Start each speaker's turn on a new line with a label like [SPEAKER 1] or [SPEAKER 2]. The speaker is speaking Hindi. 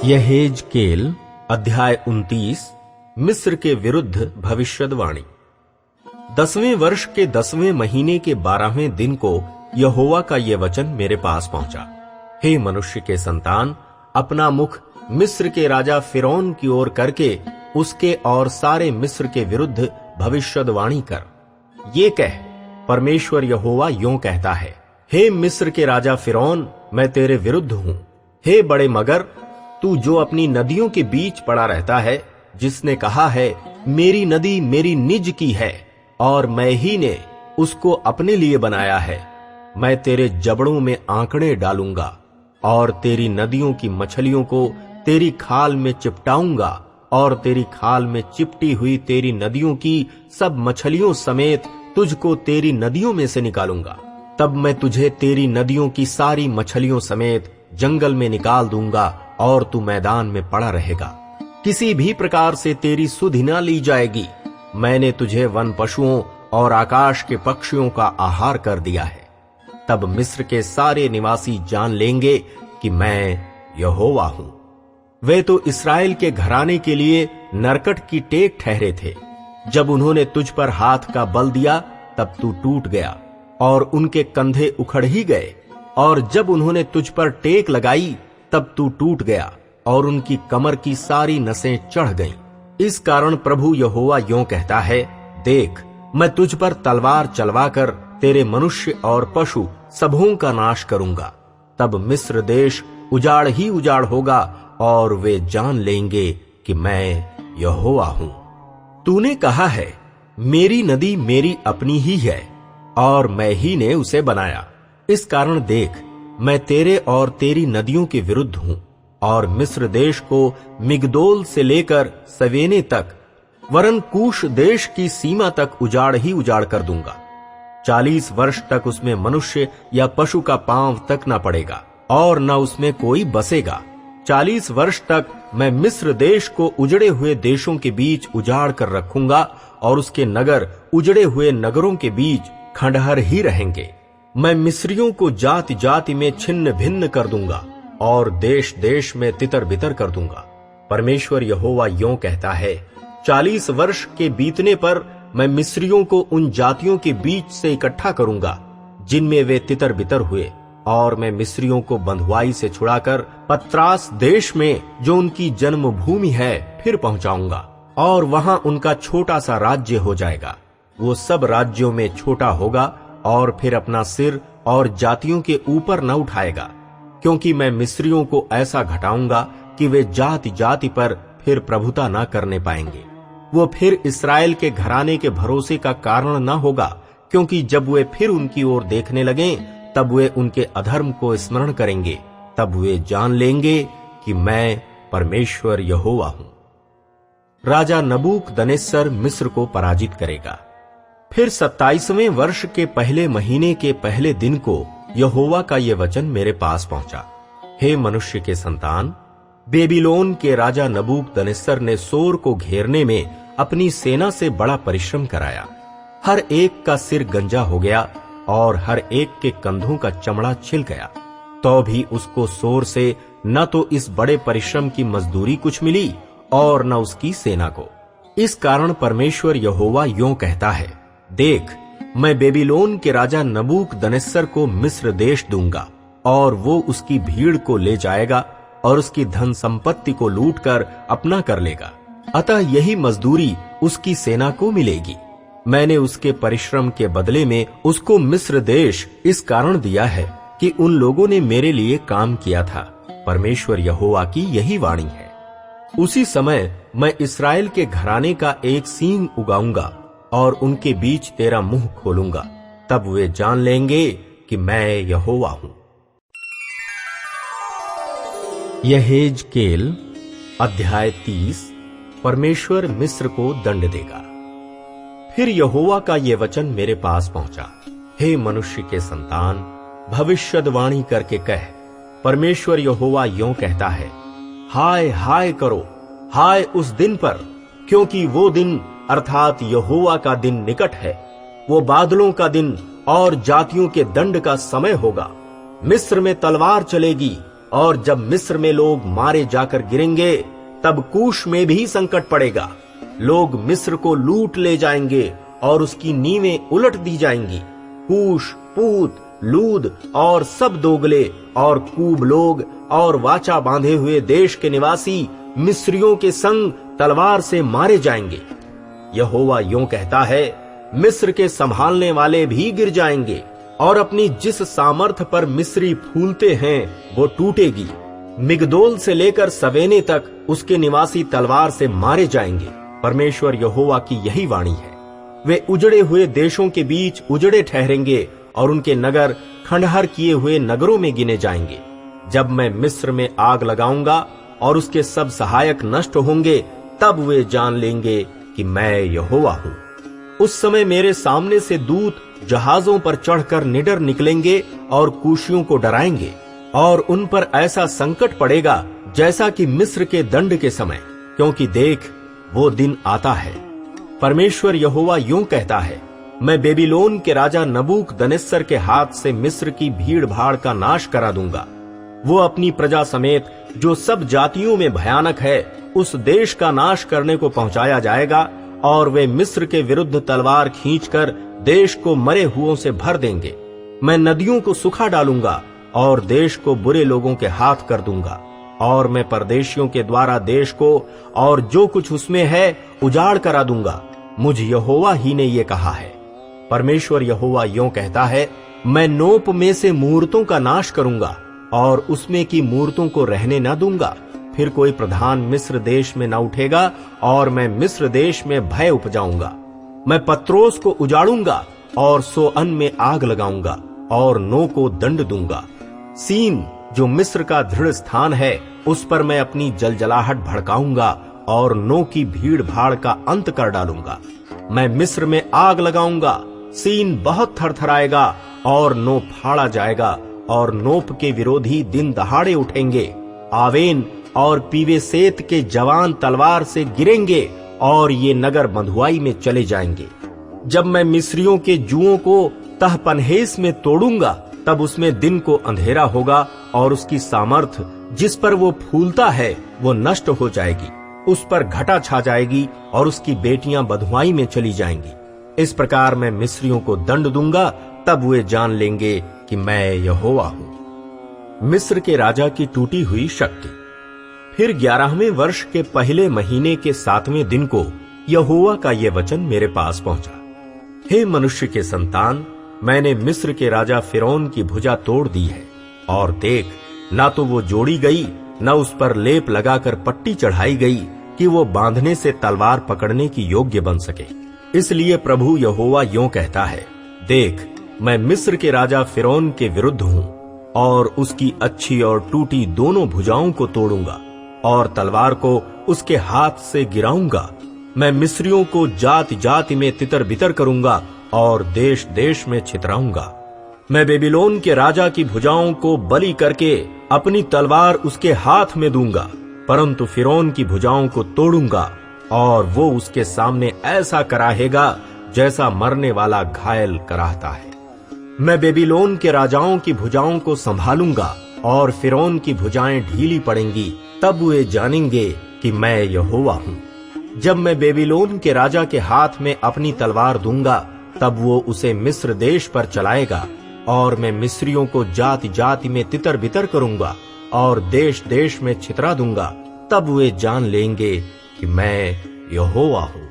[SPEAKER 1] यहेजकेल अध्याय 29 मिस्र के विरुद्ध भविष्यवाणी। 10वें वर्ष के 10वें महीने के 12वें दिन को यहोवा का यह वचन मेरे पास पहुंचा। हे मनुष्य के संतान, अपना मुख मिस्र के राजा फिरौन की ओर करके उसके और सारे मिस्र के विरुद्ध भविष्यवाणी कर। ये कह, परमेश्वर यहोवा यों कहता है, हे मिस्र के राजा फिरौन, मैं तेरे विरुद्ध हूं। हे बड़े मगर, तू जो अपनी नदियों के बीच पड़ा रहता है, जिसने कहा है मेरी नदी मेरी निज की है और मैं ही ने उसको अपने लिए बनाया है, मैं तेरे जबड़ों में आंकड़े डालूंगा और तेरी नदियों की मछलियों को तेरी खाल में चिपटाऊंगा और तेरी खाल में चिपटी हुई तेरी नदियों की सब मछलियों समेत तुझको तेरी नदियों में से निकालूंगा। तब मैं तुझे तेरी नदियों की सारी मछलियों समेत जंगल में निकाल दूंगा और तू मैदान में पड़ा रहेगा। किसी भी प्रकार से तेरी सुधि न ली जाएगी। मैंने तुझे वन पशुओं और आकाश के पक्षियों का आहार कर दिया है। तब मिस्र के सारे निवासी जान लेंगे कि मैं यहोवा हूं। वे तो इस्राएल के घराने के लिए नरकट की टेक ठहरे थे। जब उन्होंने तुझ पर हाथ का बल दिया, तब तू टूट गया और उनके कंधे उखड़ ही गए, और जब उन्होंने तुझ पर टेक लगाई, तब तू टूट गया और उनकी कमर की सारी नसें चढ़ गईं। इस कारण प्रभु यहोवा यों कहता है, देख, मैं तुझ पर तलवार चलवाकर तेरे मनुष्य और पशु सबों का नाश करूंगा। तब मिस्र देश उजाड़ ही उजाड़ होगा और वे जान लेंगे कि मैं यहोवा हूं। तूने कहा है, मेरी नदी मेरी अपनी ही है और मैं ही ने उसे बनाया। इस कारण देख, मैं तेरे और तेरी नदियों के विरुद्ध हूं और मिस्र देश को मिगदोल से लेकर सवेने तक, वरन कूश देश की सीमा तक उजाड़ ही उजाड़ कर दूंगा। 40 वर्ष तक उसमें मनुष्य या पशु का पांव तक न पड़ेगा और न उसमें कोई बसेगा। 40 वर्ष तक मैं मिस्र देश को उजड़े हुए देशों के बीच उजाड़ कर रखूंगा और उसके नगर उजड़े हुए नगरों के बीच खंडहर ही रहेंगे। मैं मिस्रियों को जाति जाति में छिन्न भिन्न कर दूंगा और देश देश में तितर बितर कर दूंगा। परमेश्वर यहोवा यों कहता है, 40 वर्ष के बीतने पर मैं मिस्रियों को उन जातियों के बीच से इकट्ठा करूंगा जिनमें वे तितर बितर हुए, और मैं मिस्रियों को बंधुआई से छुड़ाकर पत्रास देश में, जो उनकी जन्मभूमि है, फिर पहुंचाऊंगा और वहां उनका छोटा सा राज्य हो जाएगा। वो सब राज्यों में छोटा होगा और फिर अपना सिर और जातियों के ऊपर न उठाएगा, क्योंकि मैं मिस्रियों को ऐसा घटाऊंगा कि वे जाति जाति पर फिर प्रभुता न करने पाएंगे। वो फिर इस्राएल के घराने के भरोसे का कारण न होगा, क्योंकि जब वे फिर उनकी ओर देखने लगें, तब वे उनके अधर्म को स्मरण करेंगे। तब वे जान लेंगे कि मैं परमेश्वर यहोवा हूं। राजा नबूकदनेस्सर मिस्र को पराजित करेगा। फिर 27वें वर्ष के पहले महीने के पहले दिन को यहोवा का यह वचन मेरे पास पहुंचा। हे मनुष्य के संतान, बेबीलोन के राजा नबूकदनेस्सर ने सोर को घेरने में अपनी सेना से बड़ा परिश्रम कराया। हर एक का सिर गंजा हो गया और हर एक के कंधों का चमड़ा छिल गया। तो भी उसको सोर से न तो इस बड़े परिश्रम की मजदूरी कुछ मिली और न उसकी सेना को। इस कारण परमेश्वर यहोवा यों कहता है, देख, मैं बेबीलोन के राजा नबूकदनेस्सर को मिस्र देश दूंगा और वो उसकी भीड़ को ले जाएगा और उसकी धन संपत्ति को लूटकर अपना कर लेगा। अतः यही मजदूरी उसकी सेना को मिलेगी। मैंने उसके परिश्रम के बदले में उसको मिस्र देश इस कारण दिया है कि उन लोगों ने मेरे लिए काम किया था। परमेश्वर यहोवा की यही वाणी है। उसी समय मैं इस्राएल के घराने का एक सींग उगाऊंगा और उनके बीच तेरा मुंह खोलूंगा। तब वे जान लेंगे कि मैं यहोवा हूं। यहेजकेल अध्याय 30 परमेश्वर मिस्र को दंड देगा। फिर यहोवा का यह वचन मेरे पास पहुंचा, हे मनुष्य के संतान, भविष्यद्वाणी करके कह, परमेश्वर यहोवा यों कहता है, हाय हाय करो, हाय उस दिन पर, क्योंकि वो दिन अर्थात यहोवा का दिन निकट है। वो बादलों का दिन और जातियों के दंड का समय होगा। मिस्र में तलवार चलेगी और जब मिस्र में लोग मारे जाकर गिरेंगे, तब कूश में भी संकट पड़ेगा। लोग मिस्र को लूट ले जाएंगे और उसकी नींवें उलट दी जाएंगी। कूश, पूत, लूद और सब दोगले और कूब लोग और वाचा बांधे हुए देश के निवासी मिस्रियों के संग तलवार से मारे जाएंगे। यहोवा यूं कहता है, मिस्र के संभालने वाले भी गिर जाएंगे और अपनी जिस सामर्थ पर मिस्री फूलते हैं वो टूटेगी। मिगदोल से लेकर सवेने तक उसके निवासी तलवार से मारे जाएंगे। परमेश्वर यहोवा की यही वाणी है। वे उजड़े हुए देशों के बीच उजड़े ठहरेंगे और उनके नगर खंडहर किए हुए नगरों में गिने जाएंगे। जब मैं मिस्र में आग लगाऊंगा और उसके सब सहायक नष्ट होंगे, तब वे जान लेंगे कि मैं यहोवा हूं। उस समय मेरे सामने से दूत जहाजों पर चढ़कर निडर निकलेंगे और कूशियों को डराएंगे, और उन पर ऐसा संकट पड़ेगा जैसा कि मिस्र के दंड के समय, क्योंकि देख, वो दिन आता है। परमेश्वर यहोवा यूं कहता है, मैं बेबीलोन के राजा नबूकदनेस्सर के हाथ से मिस्र की भीड़ भाड़ का नाश करा दूंगा। वो अपनी प्रजा समेत जो सब जातियों में भयानक है, उस देश का नाश करने को पहुंचाया जाएगा, और वे मिस्र के विरुद्ध तलवार खींचकर देश को मरे हुओं से भर देंगे। मैं नदियों को सुखा डालूंगा और देश को बुरे लोगों के हाथ कर दूंगा, और मैं परदेशियों के द्वारा देश को और जो कुछ उसमें है उजाड़ करा दूंगा। मुझ यहोवा ही ने ये कहा है। परमेश्वर यहोवा यूं कहता है, मैं नोप में से मूर्तों का नाश करूंगा और उसमें की मूर्तों को रहने न दूंगा। फिर कोई प्रधान मिस्र देश में न उठेगा और मैं मिस्र देश में भय उपजाऊंगा। मैं पत्रोस को उजाड़ूंगा और सोअन में आग लगाऊंगा और नो को दंड दूंगा। सीन, जो मिस्र का दृढ़ स्थान है, उस पर मैं अपनी जलजलाहट भड़काऊंगा और नो की भीड़ भाड़ का अंत कर डालूंगा। मैं मिस्र में आग लगाऊंगा, सीन बहुत थरथराएगा और नो फाड़ा जाएगा, और नोप के विरोधी दिन दहाड़े उठेंगे। आवेन और पीवेसेत के जवान तलवार से गिरेंगे और ये नगर बंधुआई में चले जाएंगे। जब मैं मिस्रियों के जुओं को तहपन्हेस में तोड़ूंगा, तब उसमें दिन को अंधेरा होगा और उसकी सामर्थ जिस पर वो फूलता है वो नष्ट हो जाएगी। उस पर घटा छा जाएगी और उसकी बेटियां बंधुआई में चली जाएंगी। इस प्रकार मैं मिस्रियों को दंड दूंगा, तब वे जान लेंगे कि मैं यहोवा हूं। मिस्र के राजा की टूटी हुई शक्ति। फिर 11वें वर्ष के पहले महीने के 7वें दिन को यहोवा का यह वचन मेरे पास पहुंचा। हे मनुष्य के संतान, मैंने मिस्र के राजा फिरौन की भुजा तोड़ दी है, और देख, ना तो वो जोड़ी गई, न उस पर लेप लगाकर पट्टी चढ़ाई गई कि वो बांधने से तलवार पकड़ने की योग्य बन सके। इसलिए प्रभु यहोवा यूं कहता है, देख, मैं मिस्र के राजा फिरौन के विरुद्ध हूं और उसकी अच्छी और टूटी दोनों भुजाओं को तोड़ूंगा और तलवार को उसके हाथ से गिराऊंगा। मैं मिस्रियों को जाति जाति में तितर बितर करूंगा और देश देश में छितराऊंगा। मैं बेबीलोन के राजा की भुजाओं को बलि करके अपनी तलवार उसके हाथ में दूंगा, परंतु फिरौन की भुजाओं को तोड़ूंगा और वो उसके सामने ऐसा कराहेगा जैसा मरने वाला घायल कराहता है। मैं बेबीलोन के राजाओं की भुजाओं को संभालूंगा और फिरौन की भुजाएं ढीली पड़ेंगी, तब वे जानेंगे कि मैं यहोवा हूं। जब मैं बेबीलोन के राजा के हाथ में अपनी तलवार दूंगा, तब वो उसे मिस्र देश पर चलाएगा, और मैं मिस्रियों को जाति जाति में तितर बितर करूंगा और देश देश में छितरा दूंगा। तब वे जान लेंगे कि मैं यहोवा हूं।